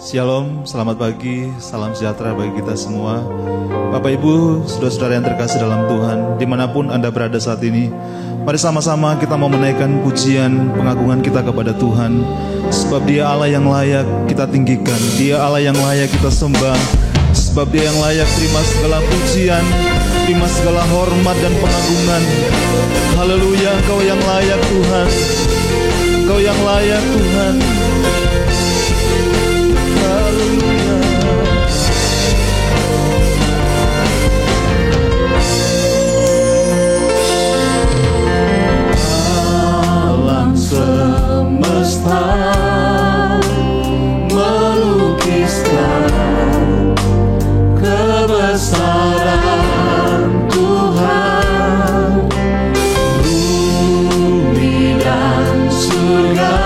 Shalom, selamat pagi, salam sejahtera bagi kita semua. Bapak Ibu, saudara-saudara yang terkasih dalam Tuhan, dimanapun Anda berada saat ini, mari sama-sama kita mau menaikkan pujian pengagungan kita kepada Tuhan. Sebab Dia Allah yang layak kita tinggikan, Dia Allah yang layak kita sembah. Sebab Dia yang layak terima segala pujian, terima segala hormat dan pengagungan. Haleluya, Engkau yang layak Tuhan, Engkau yang layak Tuhan. Alam semesta melukiskan kebesaran Tuhan, bumi dan surga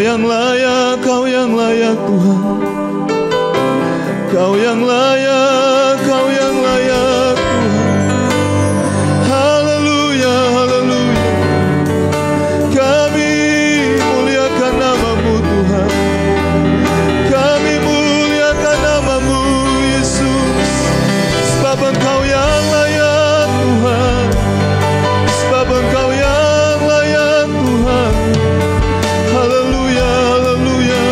yang layak, Kau yang layak Tuhan. Kau yang layak, Kau yang layak Tuhan. Haleluya, haleluya. Kami muliakan nama-Mu Tuhan. Kami muliakan nama-Mu Yesus. Sebab Engkau yang layak Tuhan. Sebab Engkau yang layak Tuhan. Haleluya, haleluya.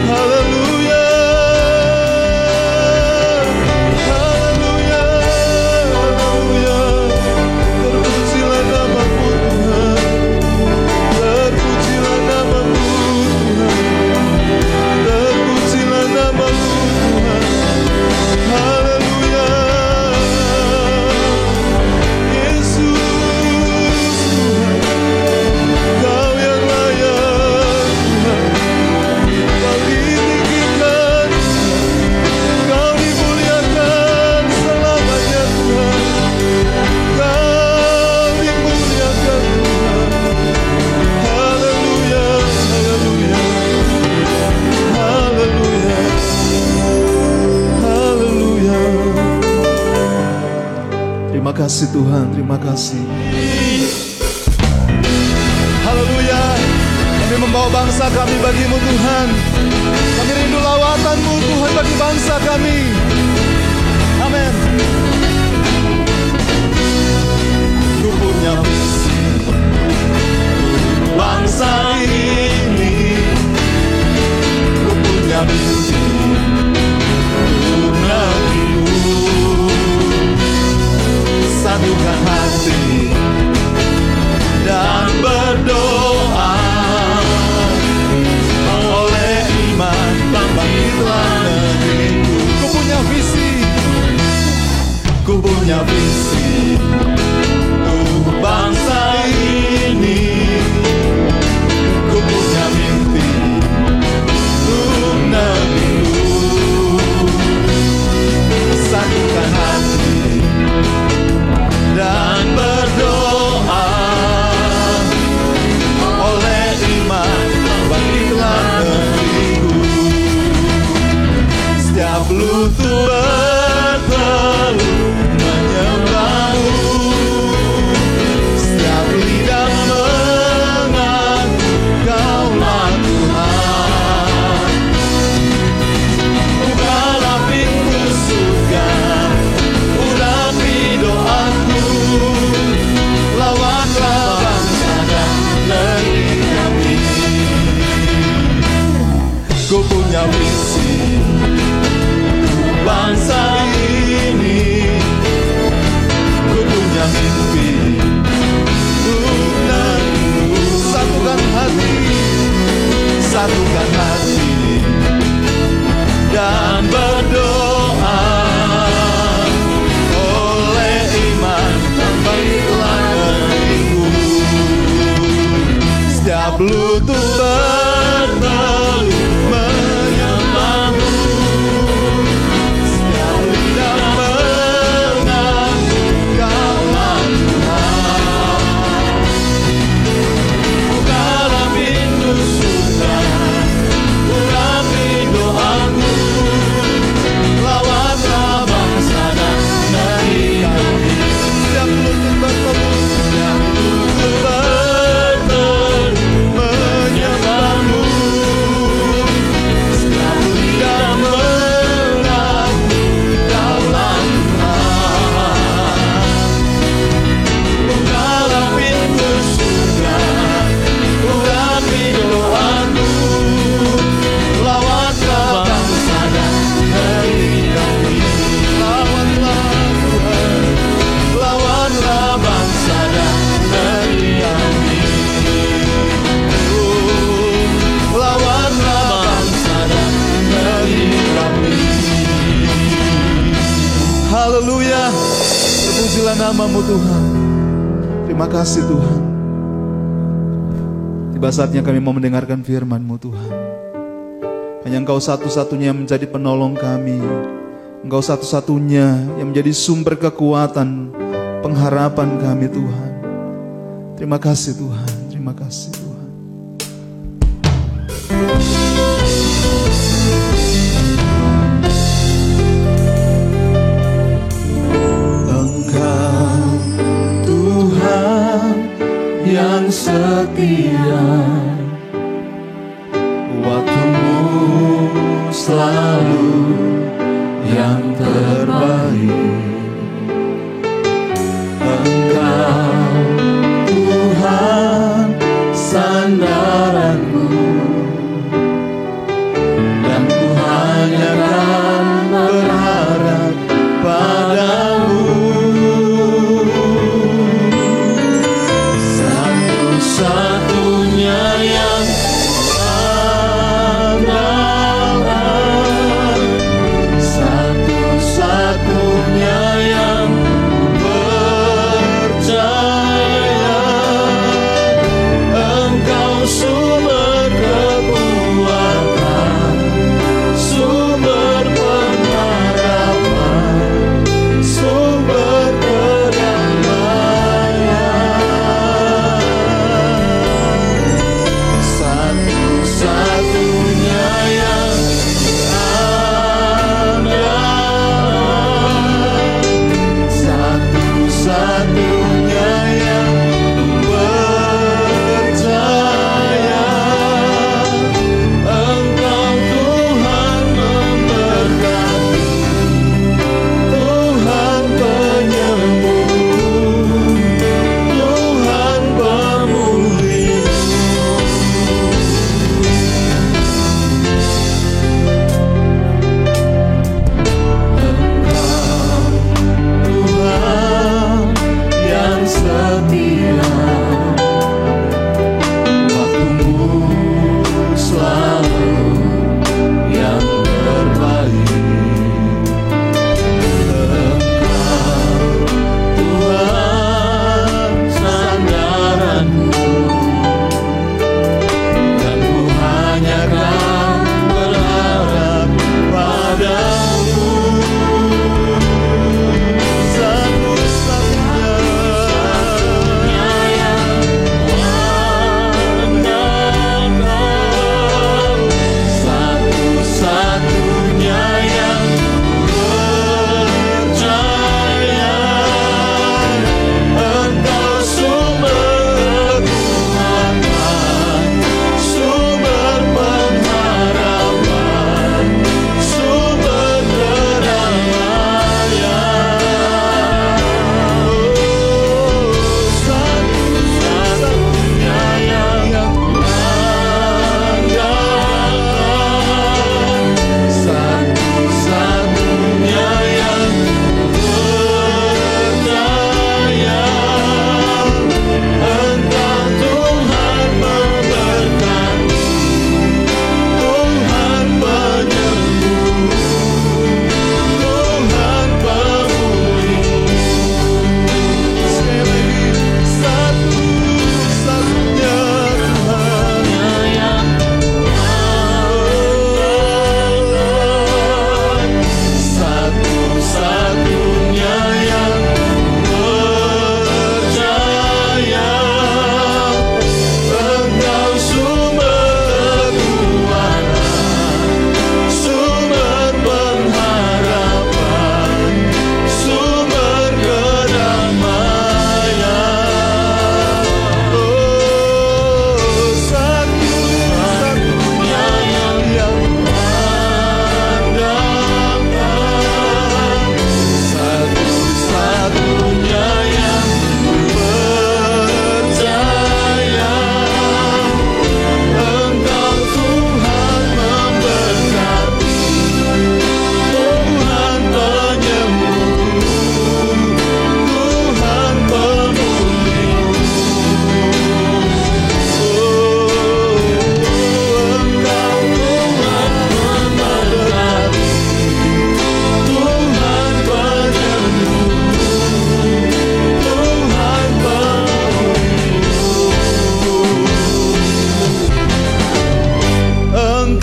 Haleluya. Haleluya. Haleluya. Terpujilah nama-Mu Tuhan. Terpujilah nama-Mu Tuhan. Terpujilah nama-Mu Tuhan. Haleluya. Yesus Tuhan, Kau yang layak Tuhan. Kau ditinggikan, Kau dimuliakan selamanya Tuhan. Kau dimuliakan Tuhan. Haleluya, haleluya. Haleluya. Haleluya. Terima kasih Tuhan, terima kasih. Haleluya. Kami membawa bangsa kami bagi-Mu Tuhan. Kami rindu lawatan-Mu Tuhan bagi bangsa kami. Amin. Ku punya visi bangsa ini. Ku punya mimpi untuk negerimu. Satukan hati dan berdoa. Oleh iman bangkitlah negeriku. Ku punya visi. Ku punya visi untuk bangsa ini. Ku punya mimpi untuk negerimu. Satukan hati dan berdoa. Oleh iman bangkitlah negeriku. Setiap lutut bertelut menyembah-Mu. Setiap lidah mengaku Kaulah Tuhan. Bukalah pintu surga, urapi doaku. Lawanlah bangsa dan negeri kami. Ku punya visi bangsa ini. Ku punya mimpi untuk negerimu. Satukan hati, satukan hati dan berdoa. Oleh iman bangkitlah negeriku. Setiap lutut bertelut menyembah-Mu. Setiap lidah mengaku Kaulah Tuhan. Bukalah pintu surga, urapi doaku. Lawanlah bangsa dan negeri kami. Setiap lutut bertelut, setiap lutut bertelut menyembah-Mu. Setiap lidah mengaku Kaulah Tuhan. Bukalah pintu surga, urapi doaku. Lawanlah bangsa dan negeri kami. Lawanlah Tuhan. Lawanlah bangsa dan negeri kami. Lawanlah bangsa dan negeri kami. Haleluya. Terpujilah nama-Mu Tuhan. Terima kasih Tuhan. Tiba saatnya kami mau mendengarkan firman-Mu Tuhan. Hanya Engkau satu-satunya yang menjadi penolong kami. Engkau satu-satunya yang menjadi sumber kekuatan, pengharapan kami Tuhan. Terima kasih Tuhan, terima kasih Tuhan.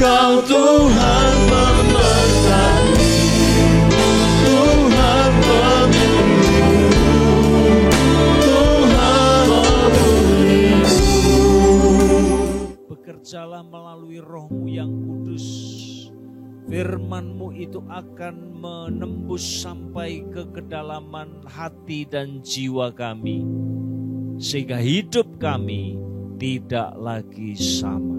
Engkau Tuhan pemerkati, Tuhan pemulihku, Tuhan pemulihku. Bekerjalah melalui Roh-Mu yang kudus. Firman-Mu itu akan menembus sampai ke kedalaman hati dan jiwa kami, sehingga hidup kami tidak lagi sama.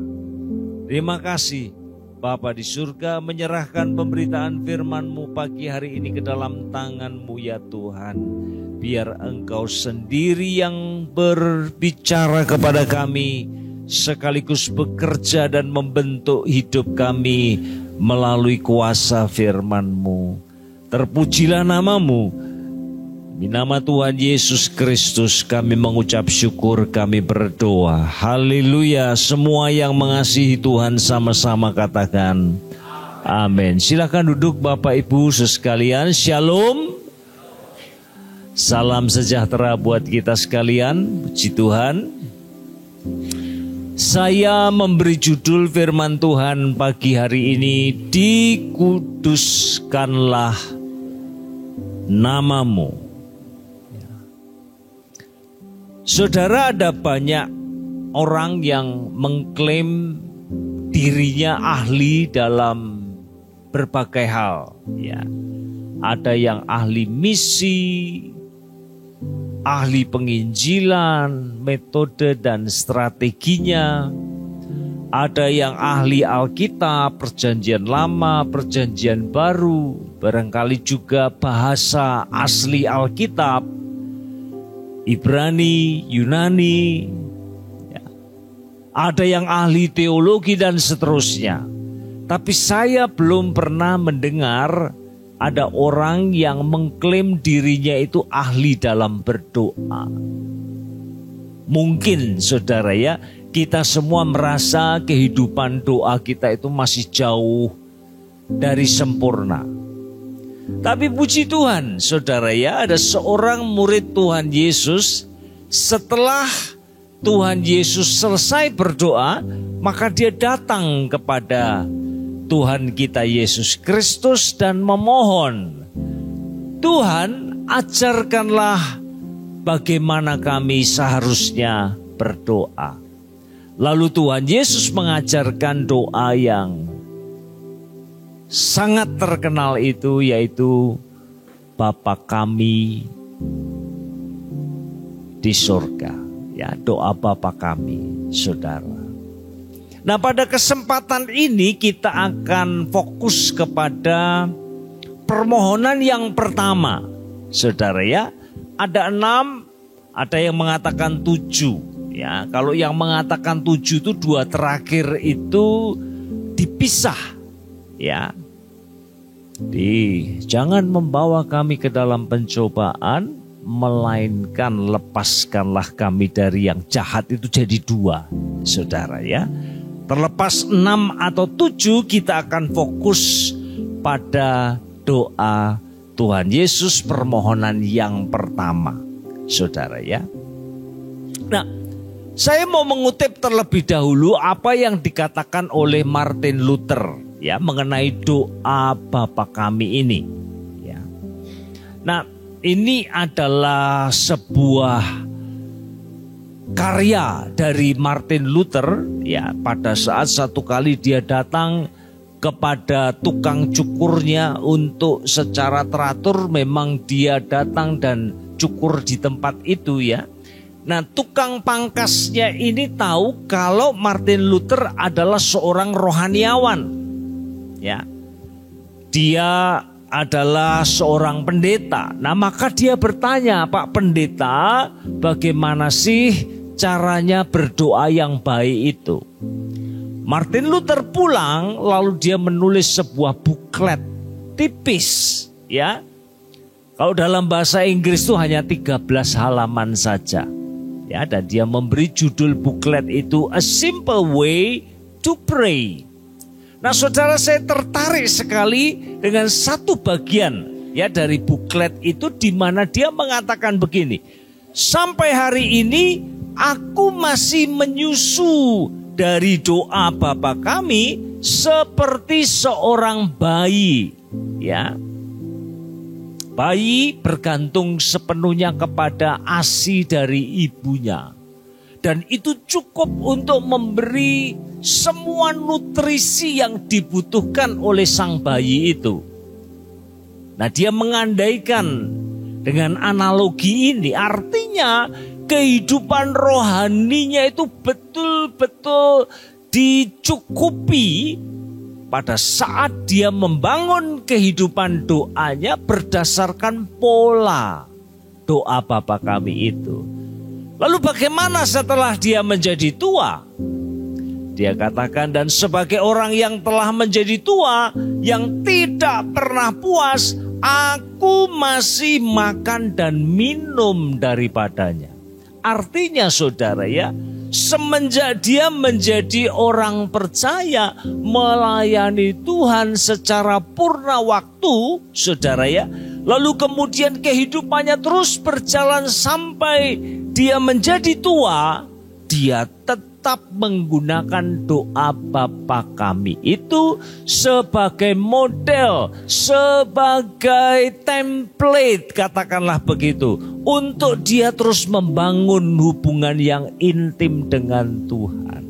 Terima kasih Bapa di surga, menyerahkan pemberitaan firman-Mu pagi hari ini ke dalam tangan-Mu ya Tuhan. Biar Engkau sendiri yang berbicara kepada kami, sekaligus bekerja dan membentuk hidup kami melalui kuasa firman-Mu. Terpujilah nama-Mu. Di nama Tuhan Yesus Kristus kami mengucap syukur, kami berdoa. Haleluya. Semua yang mengasihi Tuhan sama-sama katakan amin. Silakan duduk Bapak Ibu sekalian. Shalom. Salam sejahtera buat kita sekalian. Puji Tuhan. Saya memberi judul firman Tuhan pagi hari ini, dikuduskanlah nama-Mu. Saudara, ada banyak orang yang mengklaim dirinya ahli dalam berbagai hal. Ya, ada yang ahli misi, ahli penginjilan, metode dan strateginya. Ada yang ahli Alkitab, Perjanjian Lama, Perjanjian Baru, barangkali juga bahasa asli Alkitab, Ibrani, Yunani. Ya. Ada yang ahli teologi dan seterusnya. Tapi saya belum pernah mendengar ada orang yang mengklaim dirinya itu ahli dalam berdoa. Mungkin saudara ya, kita semua merasa kehidupan doa kita itu masih jauh dari sempurna. Tapi puji Tuhan saudara ya, ada seorang murid Tuhan Yesus, setelah Tuhan Yesus selesai berdoa, maka dia datang kepada Tuhan kita Yesus Kristus dan memohon, Tuhan ajarkanlah bagaimana kami seharusnya berdoa. Lalu Tuhan Yesus mengajarkan doa yang sangat terkenal itu, yaitu Bapa kami di surga. Ya, doa Bapa kami, saudara. Nah, pada kesempatan ini kita akan fokus kepada permohonan yang pertama. Saudara ya, ada 6, ada yang mengatakan 7. Ya, kalau yang mengatakan 7 itu 2 terakhir itu dipisah. Ya. Jangan membawa kami ke dalam pencobaan, melainkan lepaskanlah kami dari yang jahat, itu jadi 2. Saudara ya. Terlepas 6 atau 7, kita akan fokus pada doa Tuhan Yesus, permohonan yang pertama, saudara ya. Nah, saya mau mengutip terlebih dahulu apa yang dikatakan oleh Martin Luther ya mengenai doa Bapa kami ini. Ya. Nah, ini adalah sebuah karya dari Martin Luther ya, pada saat satu kali dia datang kepada tukang cukurnya untuk secara teratur, memang dia datang dan cukur di tempat itu ya. Nah, tukang pangkasnya ini tahu kalau Martin Luther adalah seorang rohaniawan ya. Dia adalah seorang pendeta. Nah, maka dia bertanya, Pak Pendeta, bagaimana sih caranya berdoa yang baik itu? Martin Luther pulang, lalu dia menulis sebuah buklet tipis ya. Kalau dalam bahasa Inggris itu hanya 13 halaman saja. Ya, dan dia memberi judul buklet itu A Simple Way to Pray. Nah, saudara, saya tertarik sekali dengan satu bagian ya dari buklet itu, di mana dia mengatakan begini. Sampai hari ini aku masih menyusu dari doa Bapa kami seperti seorang bayi, ya. Bayi bergantung sepenuhnya kepada ASI dari ibunya. Dan itu cukup untuk memberi semua nutrisi yang dibutuhkan oleh sang bayi itu. Nah, dia mengandaikan dengan analogi ini, artinya kehidupan rohaninya itu betul-betul dicukupi pada saat dia membangun kehidupan doanya berdasarkan pola doa Bapa kami itu. Lalu bagaimana setelah dia menjadi tua? Dia katakan, dan sebagai orang yang telah menjadi tua, yang tidak pernah puas, aku masih makan dan minum daripadanya. Artinya saudara ya, semenjak dia menjadi orang percaya, melayani Tuhan secara purna waktu, saudara ya, lalu kemudian kehidupannya terus berjalan sampai dia menjadi tua, dia tetap menggunakan doa Bapa kami itu sebagai model, sebagai template, katakanlah begitu, untuk dia terus membangun hubungan yang intim dengan Tuhan.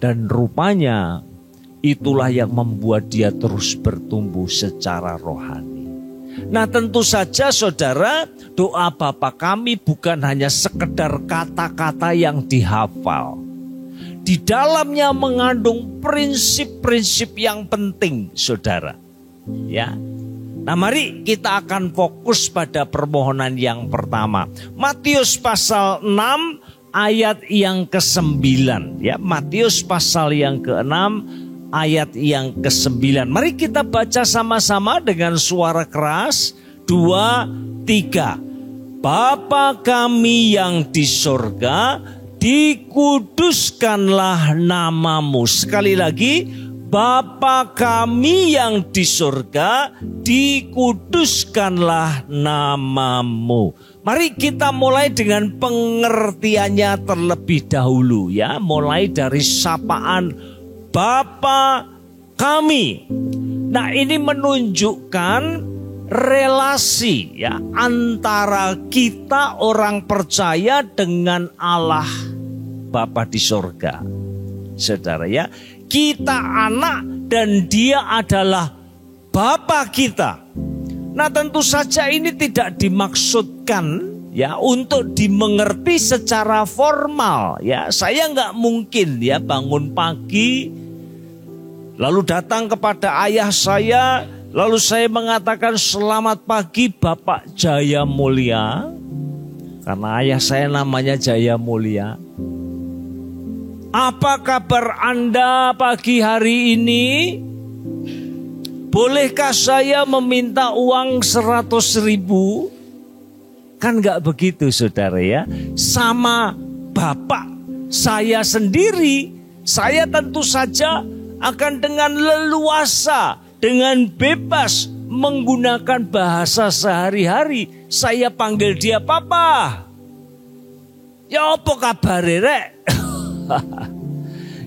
Dan rupanya itulah yang membuat dia terus bertumbuh secara rohani. Nah, tentu saja saudara, doa Bapa kami bukan hanya sekedar kata-kata yang dihafal. Di dalamnya mengandung prinsip-prinsip yang penting, saudara. Ya. Nah, mari kita akan fokus pada permohonan yang pertama. Matius pasal 6 ayat yang ke-9, ya. Matius pasal yang ke-6 ayat yang ke-9. Mari kita baca sama-sama dengan suara keras. 2, 3. Bapa kami yang di sorga, dikuduskanlah namamu. Sekali lagi, Bapa kami yang di sorga, dikuduskanlah namamu. Mari kita mulai dengan pengertiannya terlebih dahulu, ya. Mulai dari sapaan Bapa kami. Nah, ini menunjukkan relasi, ya, antara kita orang percaya dengan Allah Bapa di sorga. Saudara ya, kita anak dan dia adalah Bapa kita. Nah, tentu saja ini tidak dimaksudkan, ya, untuk dimengerti secara formal, ya. Saya nggak mungkin, ya, bangun pagi lalu datang kepada ayah saya, lalu saya mengatakan, selamat pagi Bapak Jaya Mulia, karena ayah saya namanya Jaya Mulia. Apa kabar Anda pagi hari ini? Bolehkah saya meminta uang 100.000? Kan gak begitu saudara ya. Sama Bapak saya sendiri, saya tentu saja akan dengan leluasa, dengan bebas menggunakan bahasa sehari-hari. Saya panggil dia Papa. Ya apa kabar rek?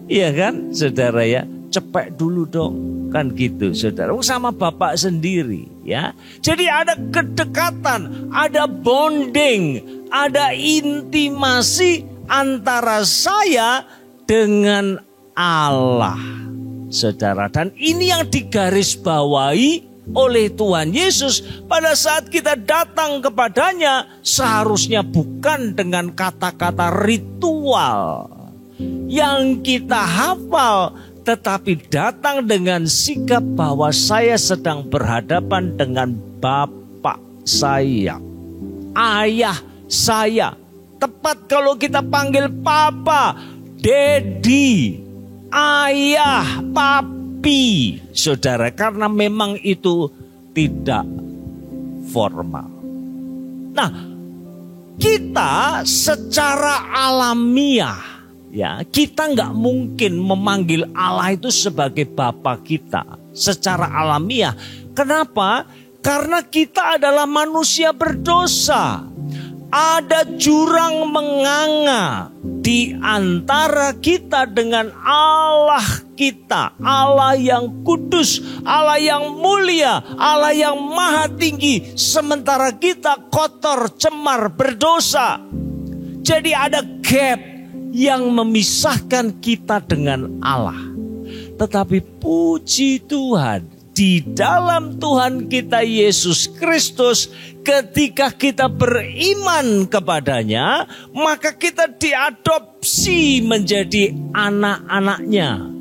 Iya kan saudara ya. Cepet dulu dong. Kan gitu saudara. Sama bapak sendiri ya. Jadi ada kedekatan, ada bonding, ada intimasi antara saya dengan Allah, saudara. Dan ini yang digarisbawahi oleh Tuhan Yesus pada saat kita datang kepadanya, seharusnya bukan dengan kata-kata ritual yang kita hafal, tetapi datang dengan sikap bahwa saya sedang berhadapan dengan Bapak saya, ayah saya. Tepat kalau kita panggil Papa, Daddy, ayah, papi, saudara, karena memang itu tidak formal. Nah, kita secara alamiah, ya, kita nggak mungkin memanggil Allah itu sebagai Bapa kita secara alamiah. Kenapa? Karena kita adalah manusia berdosa. Ada jurang menganga di antara kita dengan Allah kita. Allah yang kudus, Allah yang mulia, Allah yang maha tinggi. Sementara kita kotor, cemar, berdosa. Jadi ada gap yang memisahkan kita dengan Allah. Tetapi puji Tuhan, di dalam Tuhan kita Yesus Kristus, ketika kita beriman kepadanya, maka kita diadopsi menjadi anak-anaknya.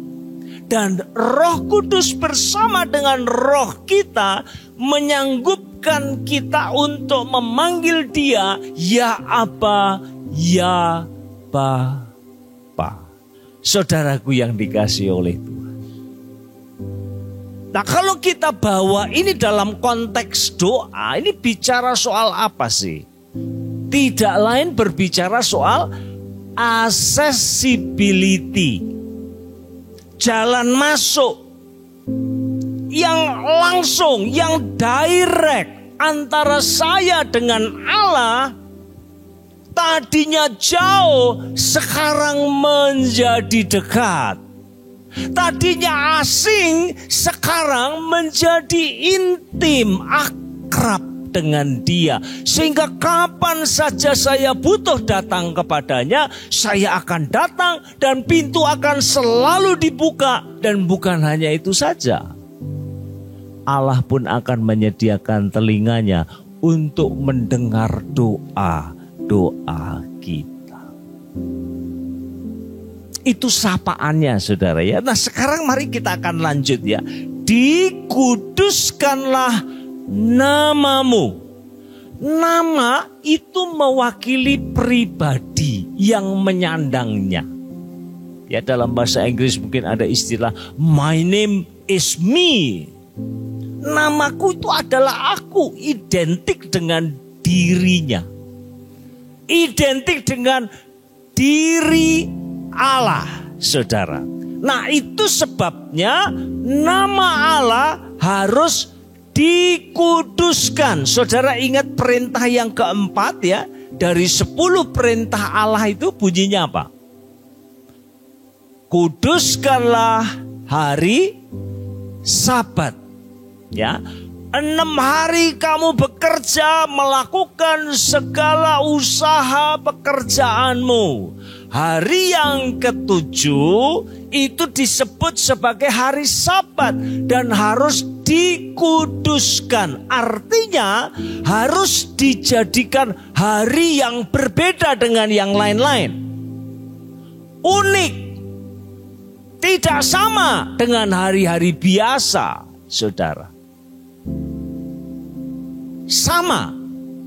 Dan Roh Kudus bersama dengan roh kita menyanggupkan kita untuk memanggil Dia, Ya Aba, Ya Bapa. Saudaraku yang dikasihi oleh Tuhan. Nah, kalau kita bawa ini dalam konteks doa, ini bicara soal apa sih? Tidak lain berbicara soal accessibility. Jalan masuk yang langsung, yang direct antara saya dengan Allah. Tadinya jauh, sekarang menjadi dekat. Tadinya asing, sekarang menjadi intim, akrab dengan Dia. Sehingga kapan saja saya butuh datang kepadanya, saya akan datang dan pintu akan selalu dibuka. Dan bukan hanya itu saja, Allah pun akan menyediakan telinganya untuk mendengar doa-doa kita. Itu sapaannya, saudara ya. Nah, sekarang mari kita akan lanjut ya. Dikuduskanlah namamu. Nama itu mewakili pribadi yang menyandangnya. Ya, dalam bahasa Inggris mungkin ada istilah my name is me. Namaku itu adalah aku, identik dengan dirinya. Identik dengan diri Allah, saudara. Nah, itu sebabnya nama Allah harus dikuduskan. Saudara ingat perintah yang keempat ya. Dari 10 perintah Allah itu bunyinya apa? Kuduskanlah hari Sabat. Ya. 6 hari kamu bekerja, melakukan segala usaha pekerjaanmu. Hari yang ke-7 itu disebut sebagai hari Sabat dan harus dikuduskan. Artinya harus dijadikan hari yang berbeda dengan yang lain-lain. Unik. Tidak sama dengan hari-hari biasa, saudara. Sama.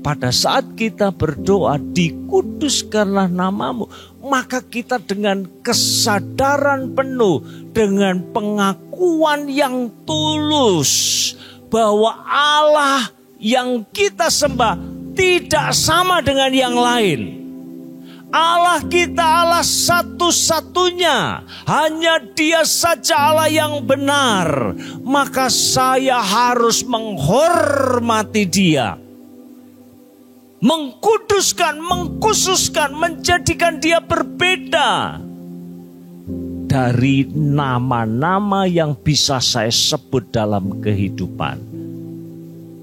Pada saat kita berdoa, dikuduskanlah namamu, maka kita dengan kesadaran penuh, dengan pengakuan yang tulus bahwa Allah yang kita sembah tidak sama dengan yang lain. Allah kita Allah satu-satunya, hanya Dia saja Allah yang benar. Maka saya harus menghormati Dia, mengkuduskan, mengkhususkan, menjadikan Dia berbeda dari nama-nama yang bisa saya sebut dalam kehidupan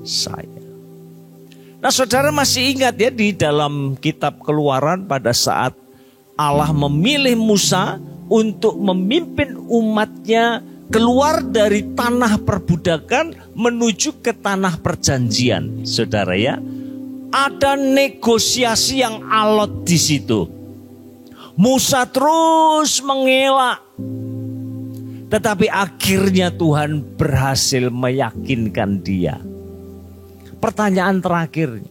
saya. Nah, saudara masih ingat ya di dalam kitab Keluaran pada saat Allah memilih Musa untuk memimpin umatnya keluar dari tanah perbudakan menuju ke tanah perjanjian, saudara ya. Ada negosiasi yang alot di situ. Musa terus mengelak. Tetapi akhirnya Tuhan berhasil meyakinkan dia. Pertanyaan terakhir.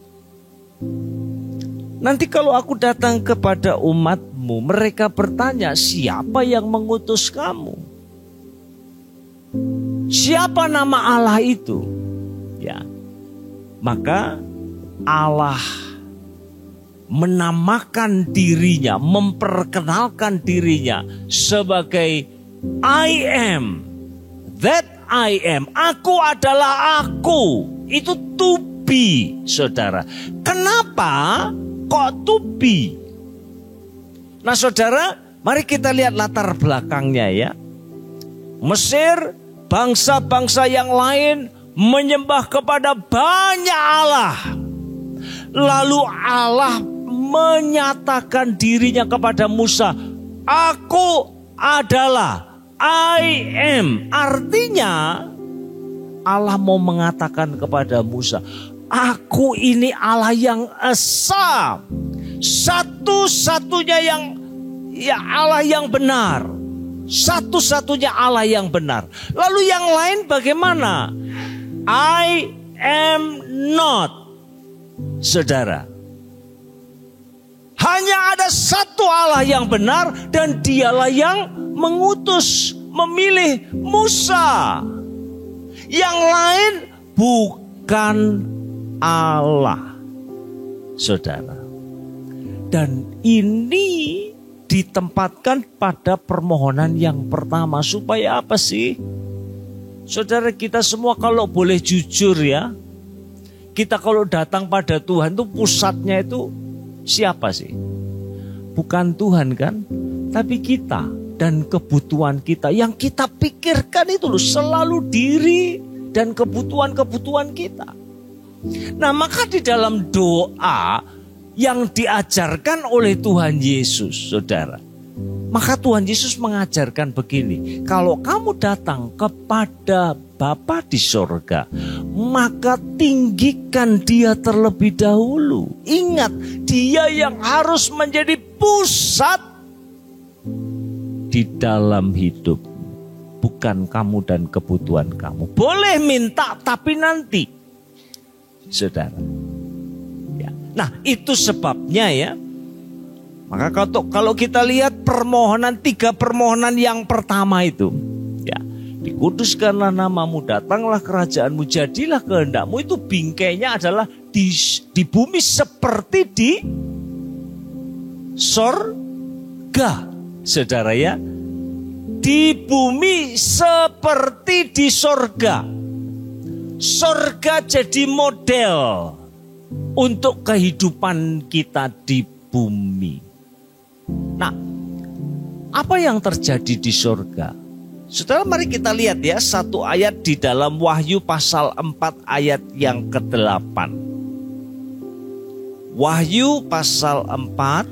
Nanti kalau aku datang kepada umatmu, mereka bertanya, siapa yang mengutus kamu? Siapa nama Allah itu? Ya. Maka Allah menamakan dirinya, memperkenalkan dirinya sebagai I am that I am. Aku adalah aku. Itu to be, saudara. Kenapa? kok to be. Nah saudara, mari kita lihat latar belakangnya ya. Mesir, bangsa-bangsa yang lain menyembah kepada banyak Allah. Lalu Allah menyatakan dirinya kepada Musa, aku adalah I am. Artinya Allah mau mengatakan kepada Musa, aku ini Allah yang esa, satu-satunya Allah yang benar, satu-satunya Allah yang benar. Lalu yang lain bagaimana? I am not, saudara. Hanya ada satu Allah yang benar dan dialah yang mengutus, memilih Musa. Yang lain bukan Allah, saudara. Dan ini ditempatkan pada permohonan yang pertama. Supaya apa sih? Saudara, kita semua kalau boleh jujur ya, kita kalau datang pada Tuhan itu pusatnya itu siapa sih? Bukan Tuhan kan? Tapi kita dan kebutuhan kita. Yang kita pikirkan itu loh, selalu diri dan kebutuhan-kebutuhan kita. Nah maka di dalam doa yang diajarkan oleh Tuhan Yesus, saudara. Maka Tuhan Yesus mengajarkan begini. Kalau kamu datang kepada Bapa di sorga, maka tinggikan dia terlebih dahulu. Ingat, dia yang harus menjadi pusat di dalam hidup, bukan kamu dan kebutuhan kamu. Boleh minta tapi nanti, saudara ya. Nah itu sebabnya ya. Maka kalau kita lihat permohonan, 3 permohonan yang pertama itu ya, dikuduskanlah namamu, datanglah kerajaanmu, jadilah kehendakmu, itu bingkainya adalah di bumi seperti di sorga, saudara ya. Di bumi seperti di sorga. Sorga jadi model untuk kehidupan kita di bumi. Nah, apa yang terjadi di sorga? Saudara, mari kita lihat ya, satu ayat di dalam Wahyu pasal 4 ayat yang ke-8. Wahyu pasal 4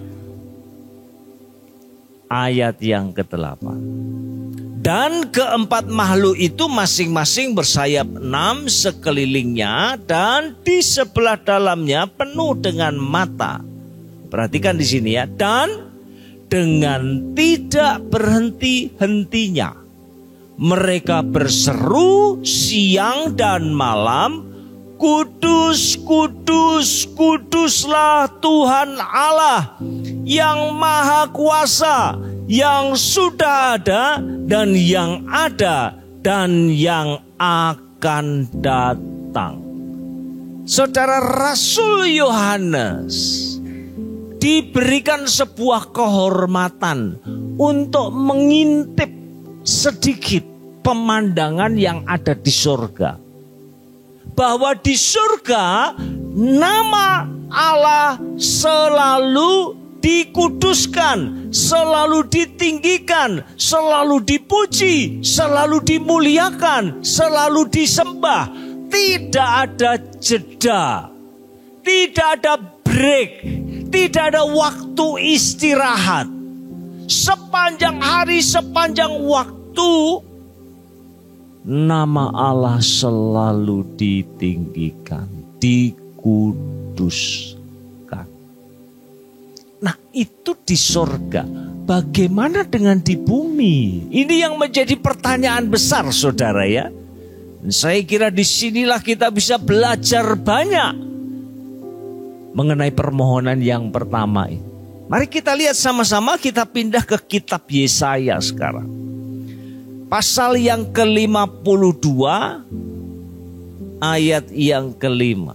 ayat yang ke-8. Dan keempat makhluk itu masing-masing bersayap 6 sekelilingnya dan di sebelah dalamnya penuh dengan mata. Perhatikan di sini ya. Dan dengan tidak berhenti-hentinya mereka berseru siang dan malam, kudus, kudus, kuduslah Tuhan Allah yang maha kuasa, yang sudah ada dan yang ada dan yang akan datang. Saudara, Rasul Yohanes diberikan sebuah kehormatan untuk mengintip sedikit pemandangan yang ada di surga. Bahwa di surga nama Allah selalu dikuduskan, selalu ditinggikan, selalu dipuji, selalu dimuliakan, selalu disembah. Tidak ada jeda, tidak ada break, tidak ada waktu istirahat. Sepanjang hari, sepanjang waktu, nama Allah selalu ditinggikan, dikuduskan. Nah itu di sorga. Bagaimana dengan di bumi? Ini yang menjadi pertanyaan besar, saudara ya. Saya kira disinilah kita bisa belajar banyak mengenai permohonan yang pertama ini. Mari kita lihat sama-sama, kita pindah ke kitab Yesaya sekarang. Pasal yang ke-52 ayat yang ke-5.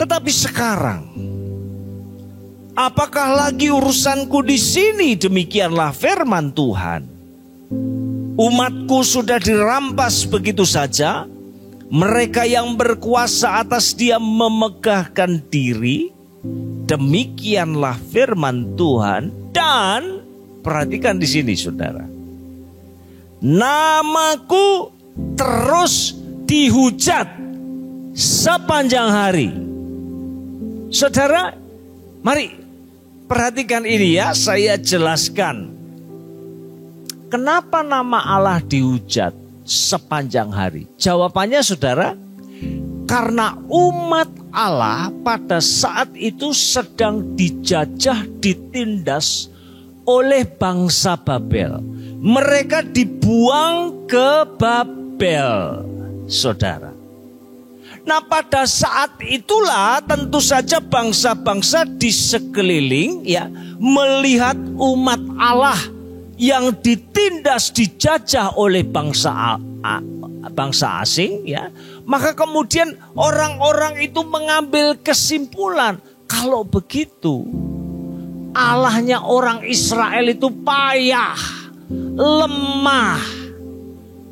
Tetapi sekarang, apakah lagi urusanku di sini? Demikianlah firman Tuhan. Umatku sudah dirampas begitu saja. mereka yang berkuasa atas dia memegahkan diri. Demikianlah firman Tuhan. Dan perhatikan di sini saudara, namaku terus dihujat sepanjang hari. Saudara, mari perhatikan ini ya, saya jelaskan. Kenapa nama Allah dihujat sepanjang hari? Jawabannya saudara, karena umat Allah pada saat itu sedang dijajah, ditindas oleh bangsa Babel. Mereka dibuang ke Babel, saudara. Nah, pada saat itulah tentu saja bangsa-bangsa di sekeliling ya melihat umat Allah yang ditindas, dijajah oleh bangsa asing ya. Maka kemudian orang-orang itu mengambil kesimpulan, kalau begitu Allahnya orang Israel itu payah, lemah,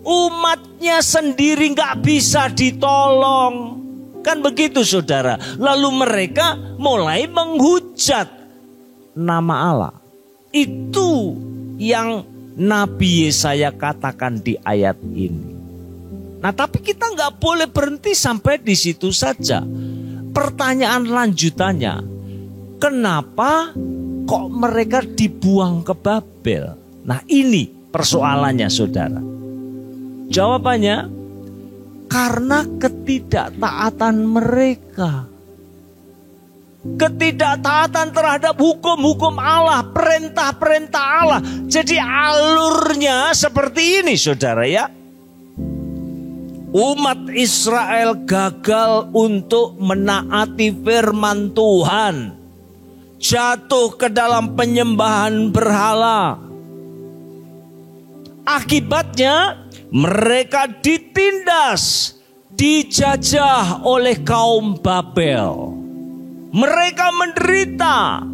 umatnya sendiri gak bisa ditolong. Kan begitu saudara. Lalu mereka mulai menghujat nama Allah. Itu yang Nabi Yesaya katakan di ayat ini. Nah, tapi kita nggak boleh berhenti sampai di situ saja. Pertanyaan lanjutannya, kenapa kok mereka dibuang ke Babel? Nah, ini persoalannya saudara. Jawabannya, karena ketidaktaatan mereka. Ketidaktaatan terhadap hukum-hukum Allah, perintah-perintah Allah. Jadi alurnya seperti ini saudara ya. Umat Israel gagal untuk menaati firman Tuhan. Jatuh ke dalam penyembahan berhala. Akibatnya mereka ditindas, dijajah oleh kaum Babel. Mereka menderita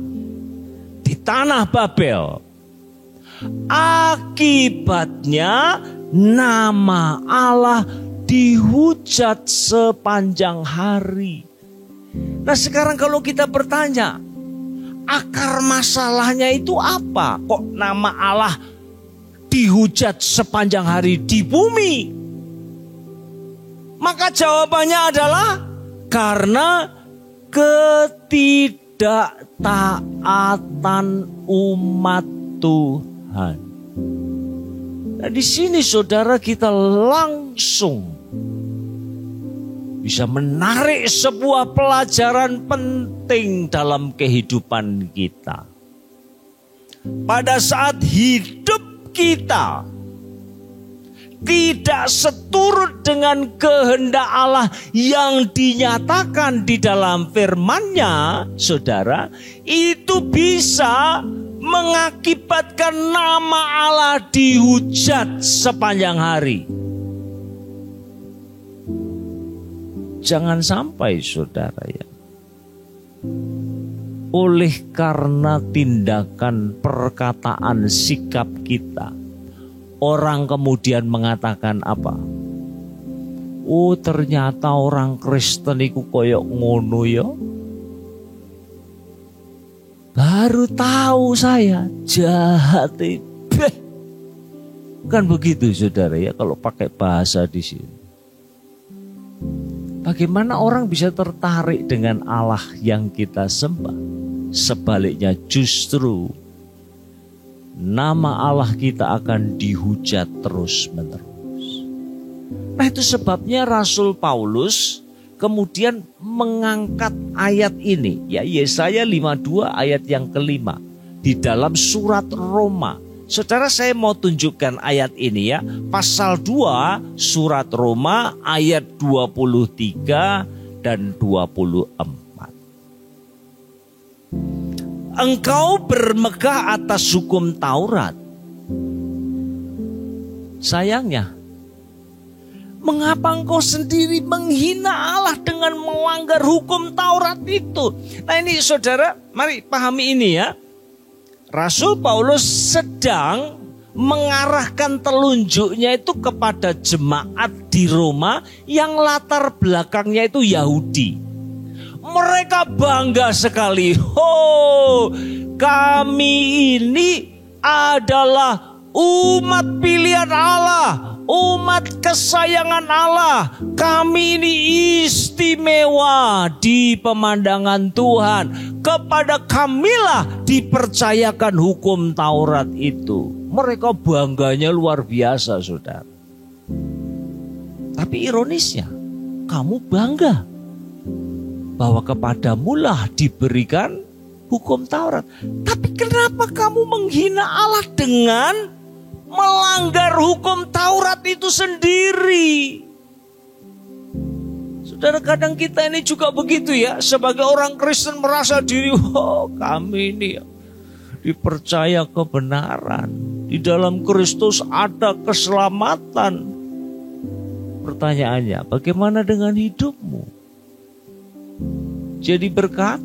di tanah Babel. Akibatnya nama Allah dihujat sepanjang hari. Nah, sekarang kalau kita bertanya, akar masalahnya itu apa? Kok nama Allah dihujat sepanjang hari di bumi? Maka jawabannya adalah karena ketidaktaatan umat Tuhan. Nah, di sini saudara kita langsung bisa menarik sebuah pelajaran penting dalam kehidupan kita. Pada saat hidup kita tidak seturut dengan kehendak Allah yang dinyatakan di dalam firman-Nya, saudara, itu bisa mengakibatkan nama Allah dihujat sepanjang hari. Jangan sampai saudara ya, oleh karena tindakan, perkataan, sikap kita, orang kemudian mengatakan apa? Oh, ternyata orang Kristen iku koyok ngono ya. Baru tahu saya, jahat itu. Kan begitu saudara ya kalau pakai bahasa di sini. Bagaimana orang bisa tertarik dengan Allah yang kita sembah? Sebaliknya justru nama Allah kita akan dihujat terus-menerus. Nah, itu sebabnya Rasul Paulus kemudian mengangkat ayat ini, ya Yesaya 52 ayat yang kelima di dalam surat Roma. Saudara, saya mau tunjukkan ayat ini ya, pasal 2 surat Roma ayat 23 dan 24. Engkau bermegah atas hukum Taurat. Sayangnya, mengapa engkau sendiri menghina Allah dengan melanggar hukum Taurat itu? Nah ini saudara, mari pahami ini ya. Rasul Paulus sedang mengarahkan telunjuknya itu kepada jemaat di di Roma yang latar belakangnya itu Yahudi. Mereka bangga sekali. Kami ini adalah umat pilihan Allah, umat kesayangan Allah. Kami ini istimewa di pemandangan Tuhan. Kepada kamilah dipercayakan hukum Taurat itu. Mereka bangganya luar biasa, saudara. Tapi ironisnya, kamu bangga bahwa kepadamulah diberikan hukum Taurat. Tapi kenapa kamu menghina Allah dengan melanggar hukum Taurat itu sendiri? Saudara, kadang kita ini juga begitu ya. Sebagai orang Kristen merasa diri, kami ini dipercaya kebenaran. Di dalam Kristus ada keselamatan. Pertanyaannya, bagaimana dengan hidupmu? Jadi berkat?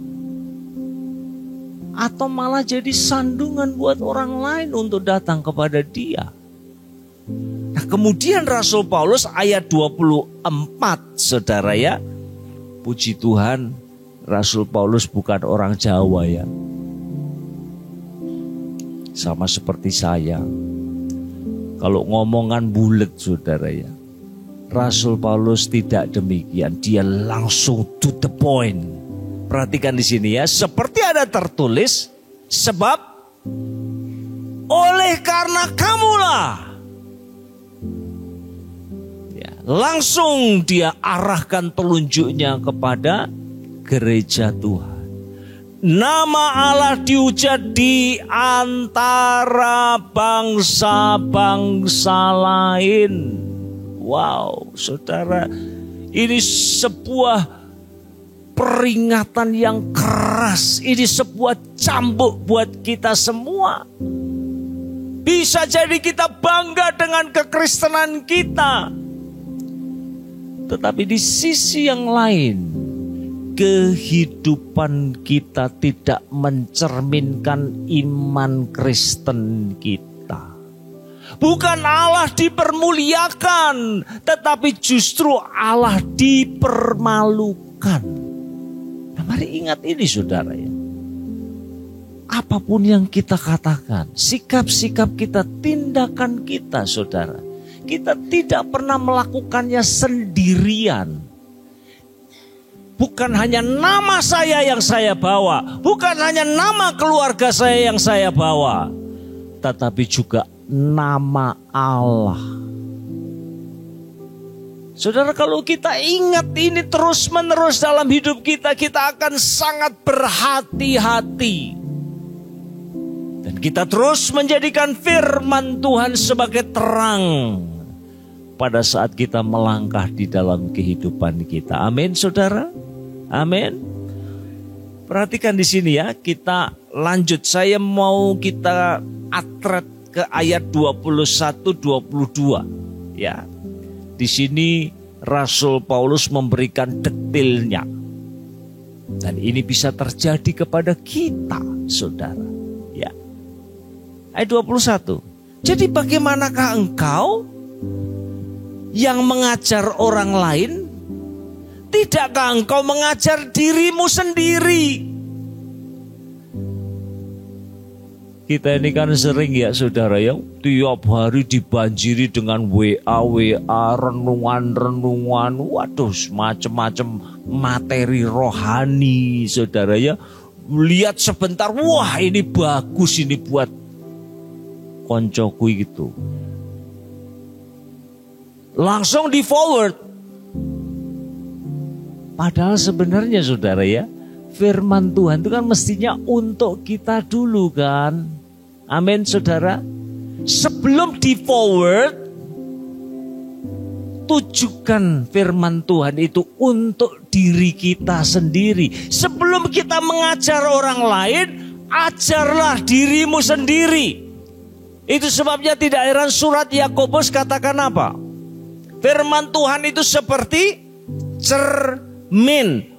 Atau malah jadi sandungan buat orang lain untuk datang kepada Dia? Nah, kemudian Rasul Paulus ayat 24, saudara ya. Puji Tuhan, Rasul Paulus bukan orang Jawa ya. Sama seperti saya. Kalau ngomongan bulet, saudara ya. Rasul Paulus tidak demikian. Dia langsung to the point. Perhatikan di sini ya. Seperti ada tertulis, sebab oleh karena kamulah. Ya, langsung dia arahkan telunjuknya kepada gereja Tuhan. Nama Allah dihujat di antara bangsa-bangsa lain. Wow, saudara, ini sebuah peringatan yang keras. Ini sebuah cambuk buat kita semua. Bisa jadi kita bangga dengan kekristenan kita. Tetapi di sisi yang lain, kehidupan kita tidak mencerminkan iman Kristen kita. Bukan Allah dipermuliakan, tetapi justru Allah dipermalukan. Nah, mari ingat ini, saudara ya. Apapun yang kita katakan, sikap-sikap kita, tindakan kita, saudara, kita tidak pernah melakukannya sendirian. Bukan hanya nama saya yang saya bawa, bukan hanya nama keluarga saya yang saya bawa, tetapi juga nama Allah. Saudara, kalau kita ingat ini terus-menerus dalam hidup kita, kita akan sangat berhati-hati. Dan kita terus menjadikan firman Tuhan sebagai terang pada saat kita melangkah di dalam kehidupan kita. Amin, saudara. Amin. Perhatikan di sini ya, kita lanjut. Saya mau kita atret ke ayat 21-22 ya. Di sini Rasul Paulus memberikan detailnya. Dan ini bisa terjadi kepada kita, saudara. Ya. Ayat 21. Jadi bagaimanakah engkau yang mengajar orang lain? Tidakkah engkau mengajar dirimu sendiri? Kita ini kan sering ya, saudara ya, tiap hari dibanjiri dengan WA, renungan, waduh, macam-macam materi rohani, saudara ya. Lihat sebentar, wah ini bagus, ini buat koncoku gitu. Langsung di forward. Padahal sebenarnya, saudara ya, firman Tuhan itu kan mestinya untuk kita dulu kan. Amin, saudara. Sebelum di forward, tujukan firman Tuhan itu untuk diri kita sendiri. Sebelum kita mengajar orang lain, ajarlah dirimu sendiri. Itu sebabnya tidak heran surat Yakobus katakan apa? Firman Tuhan itu seperti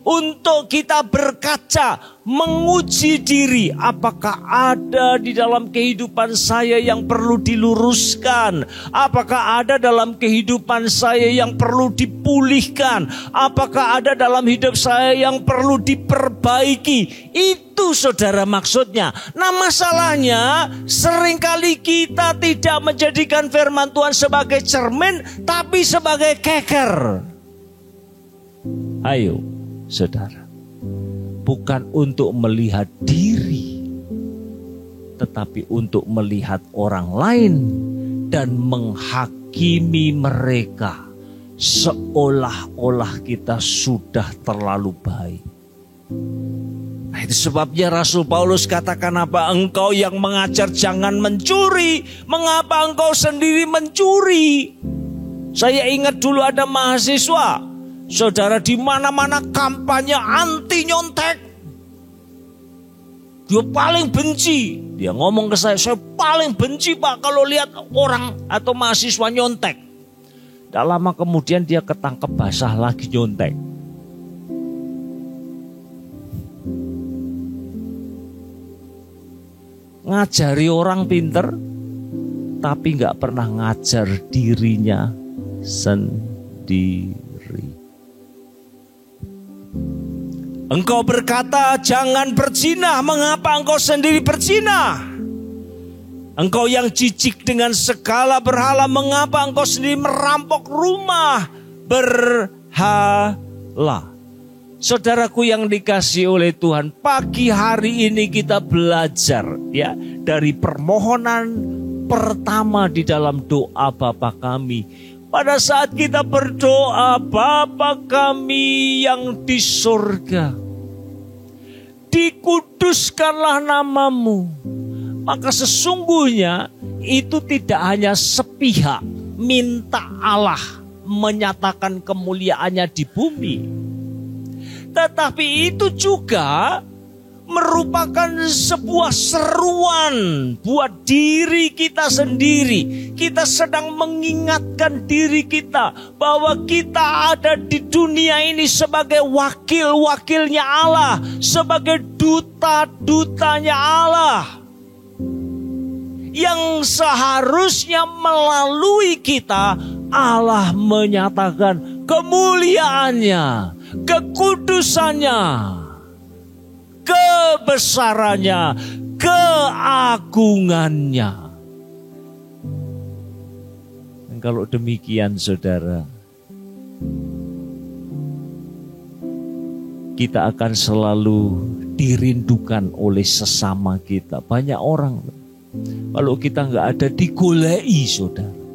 Untuk kita berkaca, menguji diri, apakah ada di dalam kehidupan saya yang perlu diluruskan? Apakah ada dalam kehidupan saya yang perlu dipulihkan? Apakah ada dalam hidup saya yang perlu diperbaiki? Itu saudara maksudnya. Nah masalahnya seringkali kita tidak menjadikan firman Tuhan sebagai cermin, tapi sebagai keker. Ayo saudara, bukan untuk melihat diri, tetapi untuk melihat orang lain dan menghakimi mereka seolah-olah kita sudah terlalu baik. Nah, itu sebabnya Rasul Paulus katakan apa? Engkau yang mengajar jangan mencuri, mengapa engkau sendiri mencuri? Saya ingat dulu ada mahasiswa, saudara, di mana-mana kampanye anti nyontek. Dia paling benci. Dia ngomong ke saya paling benci Pak kalau lihat orang atau mahasiswa nyontek. Tak lama kemudian dia ketangkep basah lagi nyontek. Ngajari orang pinter, tapi gak pernah ngajar dirinya sendiri. Engkau berkata jangan berzina, mengapa engkau sendiri berzina? Engkau yang jijik dengan segala berhala, mengapa engkau sendiri merampok rumah berhala? Saudaraku yang dikasihi oleh Tuhan, pagi hari ini kita belajar ya dari permohonan pertama di dalam doa Bapa kami. Pada saat kita berdoa, Bapa kami yang di surga, dikuduskanlah namamu. Maka sesungguhnya itu tidak hanya sepihak minta Allah menyatakan kemuliaannya di bumi, tetapi itu juga merupakan sebuah seruan buat diri kita sendiri. Kita sedang mengingatkan diri kita bahwa kita ada di dunia ini sebagai wakil-wakilnya Allah, sebagai duta-dutanya Allah, yang seharusnya melalui kita Allah menyatakan kemuliaannya, kekudusannya, kebesarannya, keagungannya. Dan kalau demikian saudara, kita akan selalu dirindukan oleh sesama kita. Banyak orang, kalau kita nggak ada digolei saudara.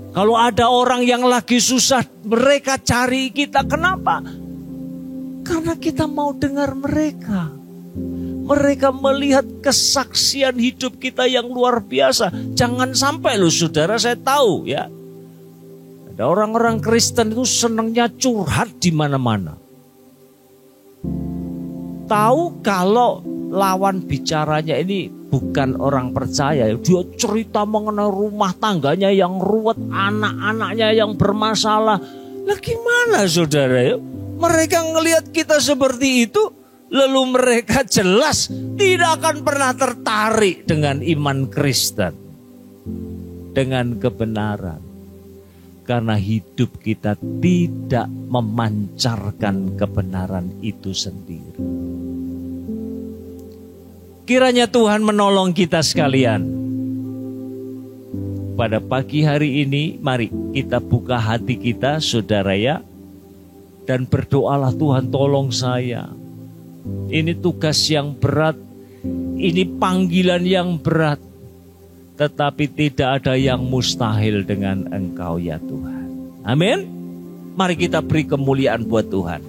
Kalau ada orang yang lagi susah, mereka cari kita. Kenapa? Karena kita mau dengar mereka. Mereka melihat kesaksian hidup kita yang luar biasa. Jangan sampai loh saudara, saya tahu ya, ada orang-orang Kristen itu senangnya curhat di mana-mana. Tahu kalau lawan bicaranya ini bukan orang percaya, dia cerita mengenai rumah tangganya yang ruwet, anak-anaknya yang bermasalah. Lah gimana saudara ya? Mereka ngelihat kita seperti itu, lalu mereka jelas tidak akan pernah tertarik dengan iman Kristen, dengan kebenaran. Karena hidup kita tidak memancarkan kebenaran itu sendiri. Kiranya Tuhan menolong kita sekalian. Pada pagi hari ini, mari kita buka hati kita saudara ya. Dan berdoalah, Tuhan tolong saya. Ini tugas yang berat, ini panggilan yang berat. Tetapi tidak ada yang mustahil dengan Engkau ya Tuhan. Amin. Mari kita beri kemuliaan buat Tuhan.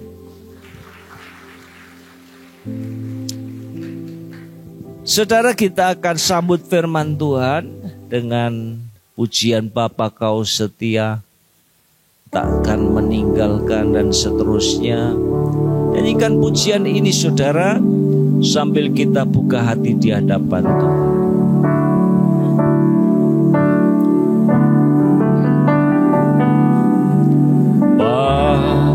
Saudara, kita akan sambut firman Tuhan dengan pujian Bapa Kau setia, takkan meninggalkan, dan seterusnya. Nyanyikan pujian ini saudara, sambil kita buka hati di hadapan Tuhan. Bapa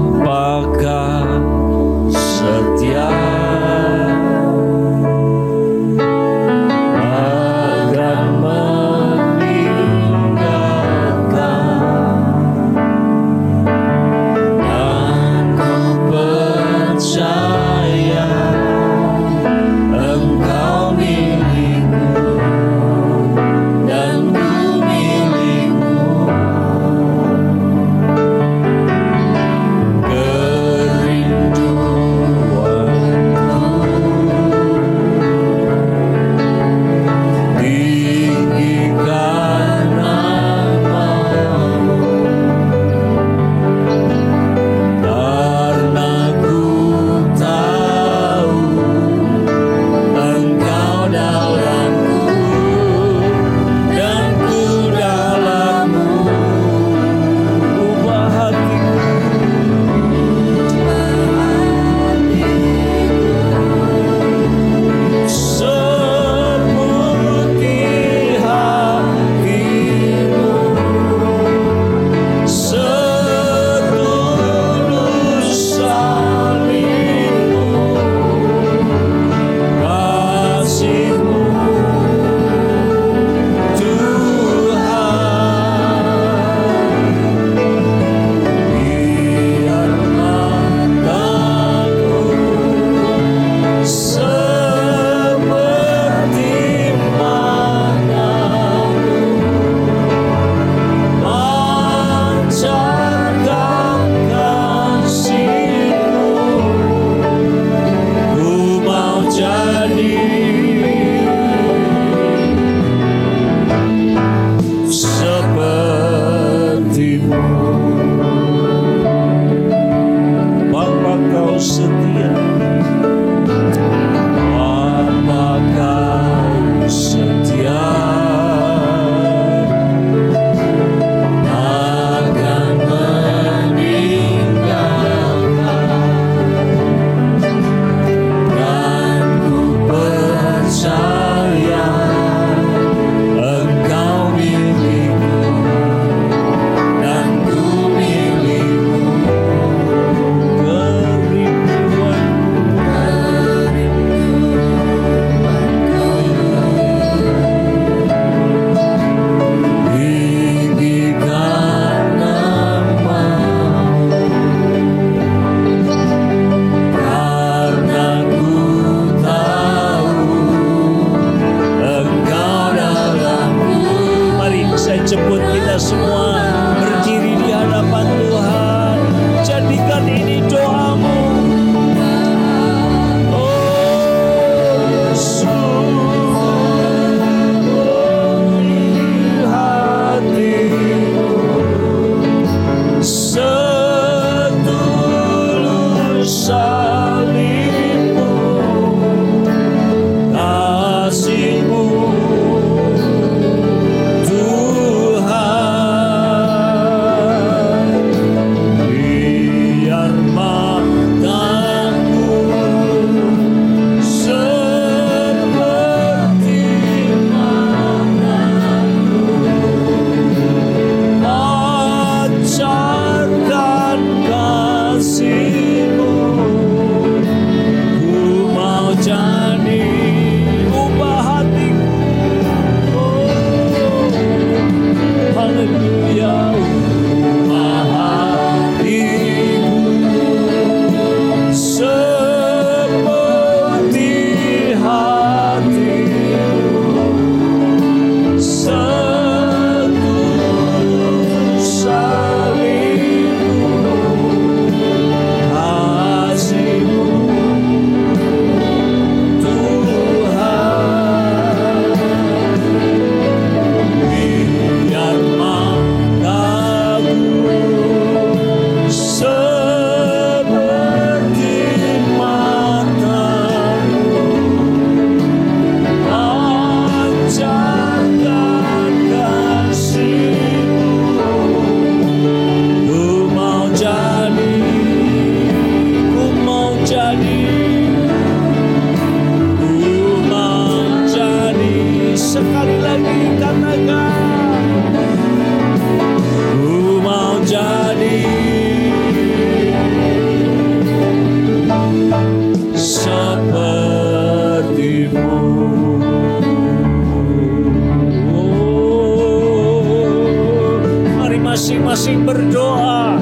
Masing-masing berdoa,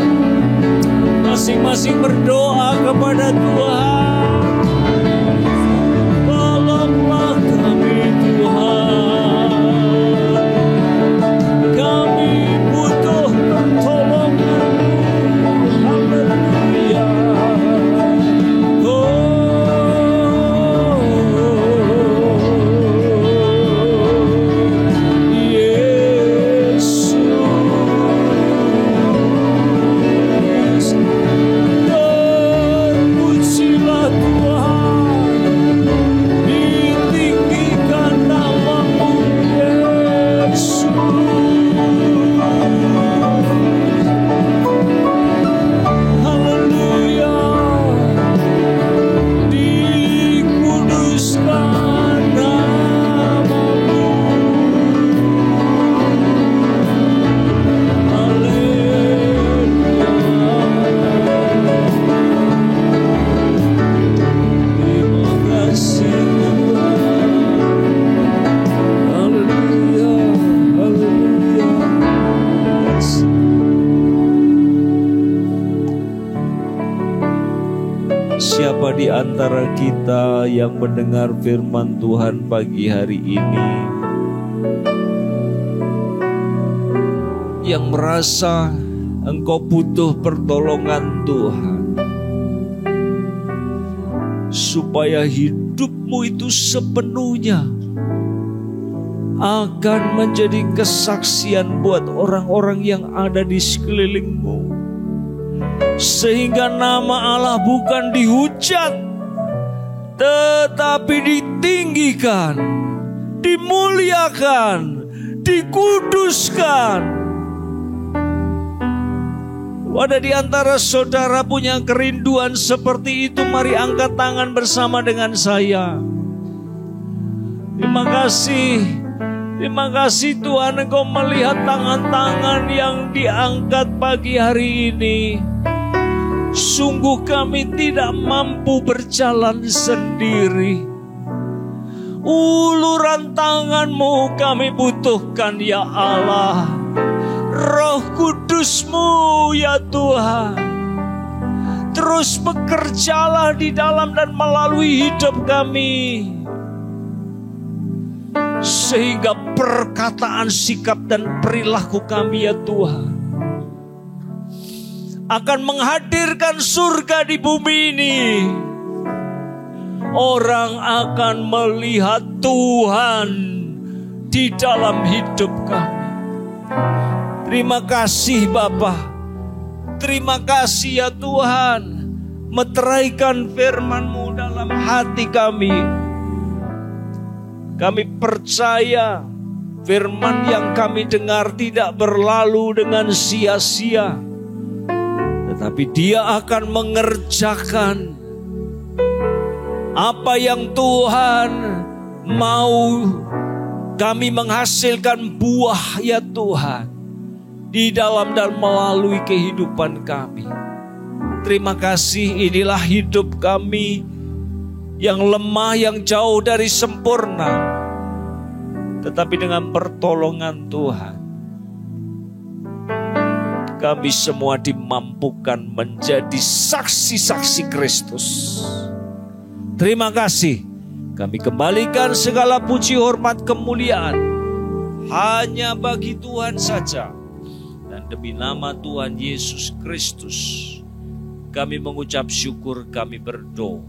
masing-masing berdoa kepada Tuhan. Tolonglah kami Tuhan, kami butuh pertolongan. Haleluya. Oh, di antara kita yang mendengar firman Tuhan pagi hari ini, yang merasa engkau butuh pertolongan Tuhan, supaya hidupmu itu sepenuhnya akan menjadi kesaksian buat orang-orang yang ada di sekelilingmu, sehingga nama Allah bukan dihujat, tetapi ditinggikan, dimuliakan, dikuduskan. Ada di antara saudara punya kerinduan seperti itu, mari angkat tangan bersama dengan saya. Terima kasih Tuhan, Engkau melihat tangan-tangan yang diangkat pagi hari ini. Sungguh kami tidak mampu berjalan sendiri. Uluran tangan-Mu kami butuhkan ya Allah. Roh Kudus-Mu ya Tuhan, terus bekerjalah di dalam dan melalui hidup kami, sehingga perkataan, sikap dan perilaku kami ya Tuhan akan menghadirkan surga di bumi ini. Orang akan melihat Tuhan di dalam hidup kami. Terima kasih Bapa, terima kasih ya Tuhan, meteraikan firman-Mu dalam hati kami. Kami percaya firman yang kami dengar tidak berlalu dengan sia-sia, tetapi dia akan mengerjakan apa yang Tuhan mau kami menghasilkan buah ya Tuhan, di dalam dan melalui kehidupan kami. Terima kasih, inilah hidup kami yang lemah, yang jauh dari sempurna, tetapi dengan pertolongan Tuhan kami semua dimampukan menjadi saksi-saksi Kristus. Terima kasih, kami kembalikan segala puji, hormat, kemuliaan hanya bagi Tuhan saja. Dan demi nama Tuhan Yesus Kristus kami mengucap syukur, kami berdoa.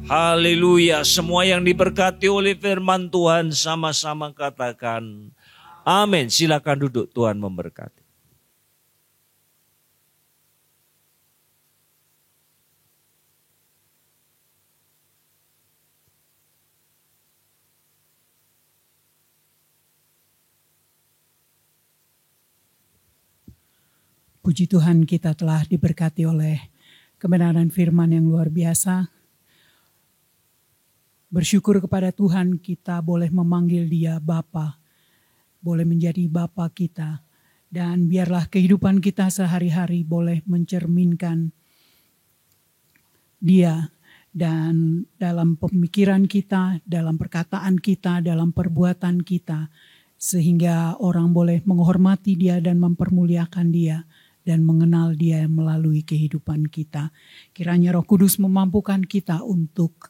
Haleluya. Semua yang diberkati oleh firman Tuhan sama-sama katakan amin. Silakan duduk, Tuhan memberkati. Puji Tuhan, kita telah diberkati oleh kebenaran firman yang luar biasa. Bersyukur kepada Tuhan kita boleh memanggil Dia Bapa, boleh menjadi Bapa kita. Dan biarlah kehidupan kita sehari-hari boleh mencerminkan Dia. Dan dalam pemikiran kita, dalam perkataan kita, dalam perbuatan kita. Sehingga orang boleh menghormati Dia dan mempermuliakan Dia. Dan mengenal Dia melalui kehidupan kita. Kiranya Roh Kudus memampukan kita untuk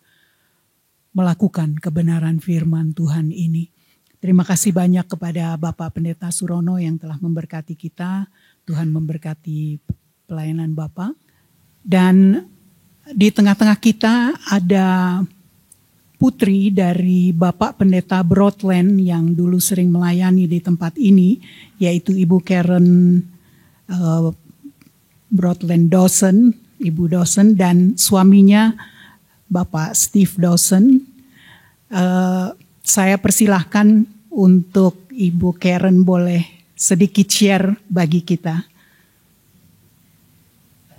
melakukan kebenaran firman Tuhan ini. Terima kasih banyak kepada Bapak Pendeta Surono yang telah memberkati kita. Tuhan memberkati pelayanan Bapak. Dan di tengah-tengah kita ada putri dari Bapak Pendeta Broadland yang dulu sering melayani di tempat ini, yaitu Ibu Karen Broadland Dawson, Ibu Dawson, dan suaminya Bapak Steve Dawson. Saya persilahkan untuk Ibu Karen boleh sedikit share bagi kita.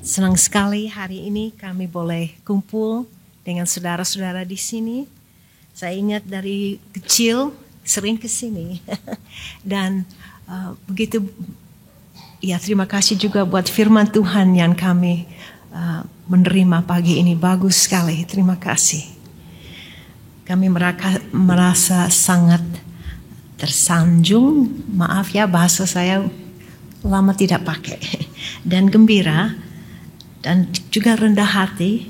Senang sekali hari ini kami boleh kumpul dengan saudara-saudara di sini. Saya ingat dari kecil sering ke sini dan begitu. Ya, terima kasih juga buat firman Tuhan yang kami menerima pagi ini. Bagus sekali, terima kasih. Kami merasa sangat tersanjung, maaf ya bahasa saya lama tidak pakai, dan gembira, dan juga rendah hati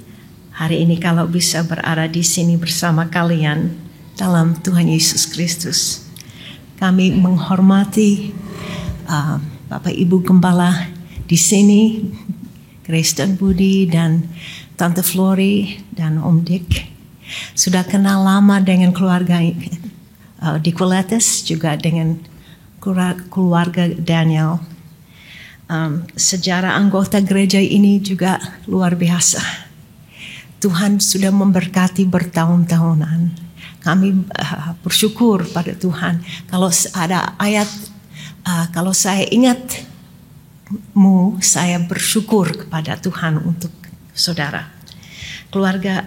hari ini kalau bisa berada di sini bersama kalian dalam Tuhan Yesus Kristus. Kami menghormati Bapak Ibu Gembala di sini, Grace dan Budi dan Tante Flori dan Om Dick. Sudah kenal lama dengan keluarga Dikuletes, juga dengan keluarga Daniel. Sejarah anggota gereja ini juga luar biasa. Tuhan sudah memberkati bertahun-tahunan. Kami bersyukur pada Tuhan. Kalau ada ayat, kalau saya ingatmu, saya bersyukur kepada Tuhan untuk saudara. Keluarga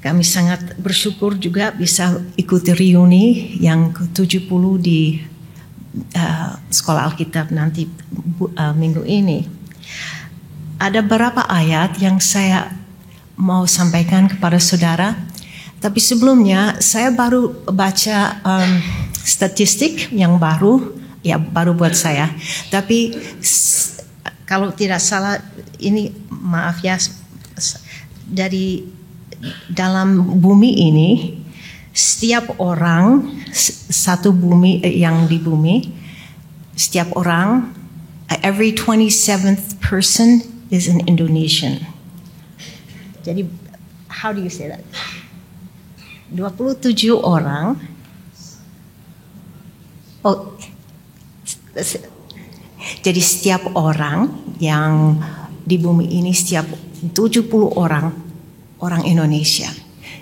kami sangat bersyukur juga bisa ikuti reuni yang ke-70 di Sekolah Alkitab nanti minggu ini. Ada beberapa ayat yang saya mau sampaikan kepada saudara. Tapi sebelumnya saya baru baca statistik yang baru, ya baru buat saya. Tapi kalau tidak salah ini maaf ya, dari dalam bumi ini setiap orang satu bumi yang di bumi, setiap orang, every 27th person is an Indonesian. Jadi how do you say that? 27 orang. Oh, jadi setiap orang yang di bumi ini, setiap 70 orang Indonesia.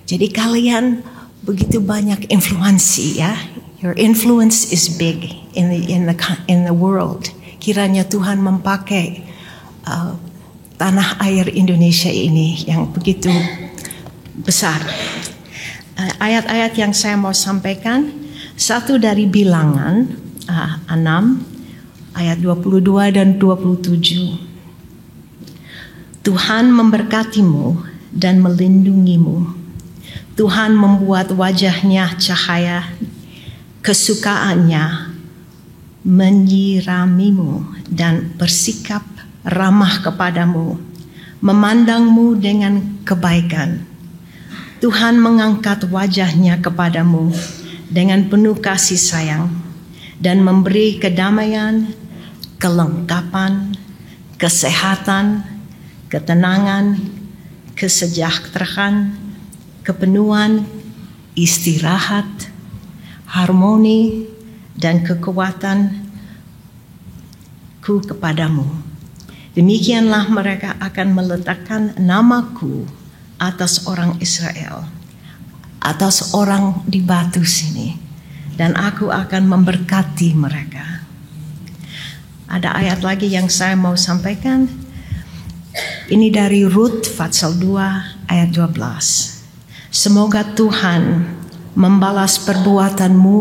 Jadi kalian begitu banyak influensi ya. Your influence is big in the world. Kiranya Tuhan memakai tanah air Indonesia ini yang begitu besar. Ayat-ayat yang saya mau sampaikan, satu dari Bilangan 6 ayat 22 dan 27. Tuhan memberkatimu dan melindungimu. Tuhan membuat wajahnya cahaya, kesukaannya menyiramimu dan bersikap ramah kepadamu, memandangmu dengan kebaikan. Tuhan mengangkat wajahnya kepadamu dengan penuh kasih sayang dan memberi kedamaian, kelengkapan, kesehatan, ketenangan, kesejahteraan, kepenuhan, istirahat, harmoni, dan kekuatanku kepadamu. Demikianlah mereka akan meletakkan namaku atas orang Israel, atas orang di batu sini, dan aku akan memberkati mereka. Ada ayat lagi yang saya mau sampaikan. Ini dari Rut pasal 2 ayat 12. Semoga Tuhan membalas perbuatanmu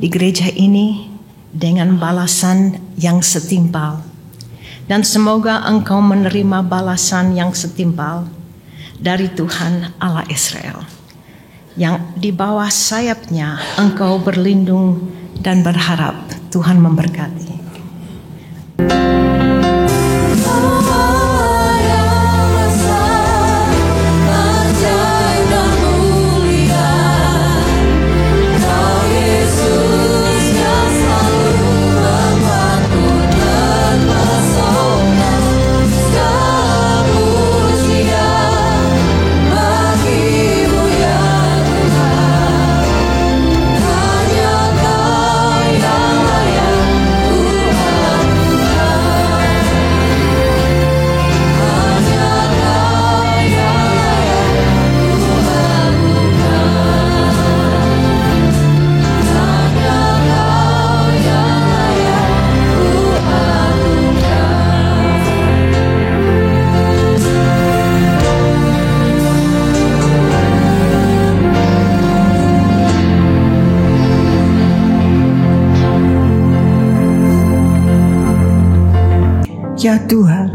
di gereja ini dengan balasan yang setimpal. Dan semoga engkau menerima balasan yang setimpal dari Tuhan Allah Israel. Yang di bawah sayapnya engkau berlindung dan berharap. Tuhan memberkati. Ya Tuhan,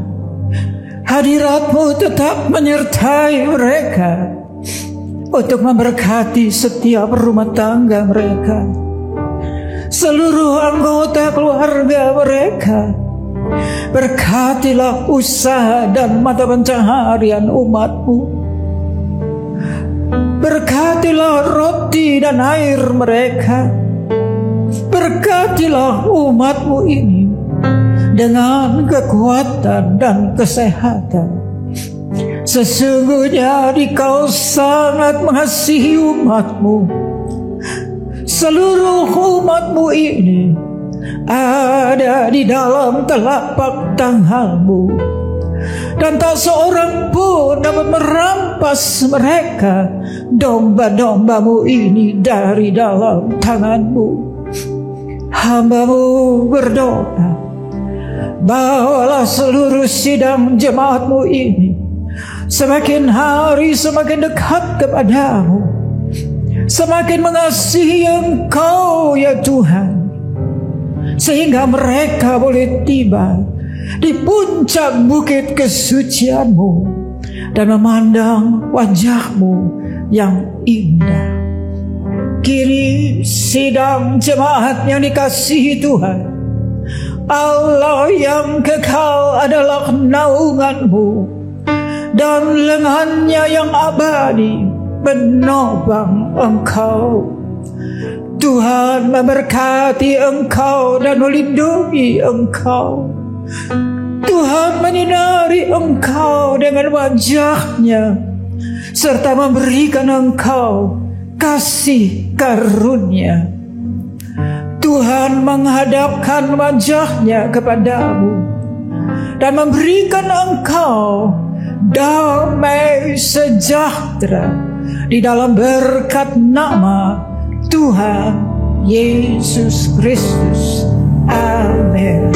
hadirat-Mu tetap menyertai mereka untuk memberkati setiap rumah tangga mereka, seluruh anggota keluarga mereka, Berkatilah usaha dan mata pencaharian umat-Mu. Berkatilah roti dan air mereka. Berkatilah umat-Mu ini dengan kekuatan dan kesehatan. Sesungguhnya Dikau sangat mengasihi umat-Mu. Seluruh umat-Mu ini ada di dalam telapak tangan-Mu, dan tak seorang pun dapat merampas mereka, domba-domba-Mu ini, dari dalam tangan-Mu. Hamba-Mu berdoa, bawalah seluruh sidang jemaat-Mu ini semakin hari semakin dekat kepadamu, semakin mengasihi Engkau ya Tuhan, sehingga mereka boleh tiba di puncak bukit kesucian-Mu dan memandang wajah-Mu yang indah. Kini sidang jemaat yang dikasihi Tuhan, Allah yang kekal adalah naungan-Mu, dan lengannya yang abadi menopang Engkau. Tuhan memberkati Engkau dan melindungi Engkau. Tuhan menyinari Engkau dengan wajah-Nya, serta memberikan Engkau kasih karunia. Tuhan menghadapkan wajah-Nya kepadamu dan memberikan Engkau damai sejahtera di dalam berkat nama Tuhan Yesus Kristus. Amin.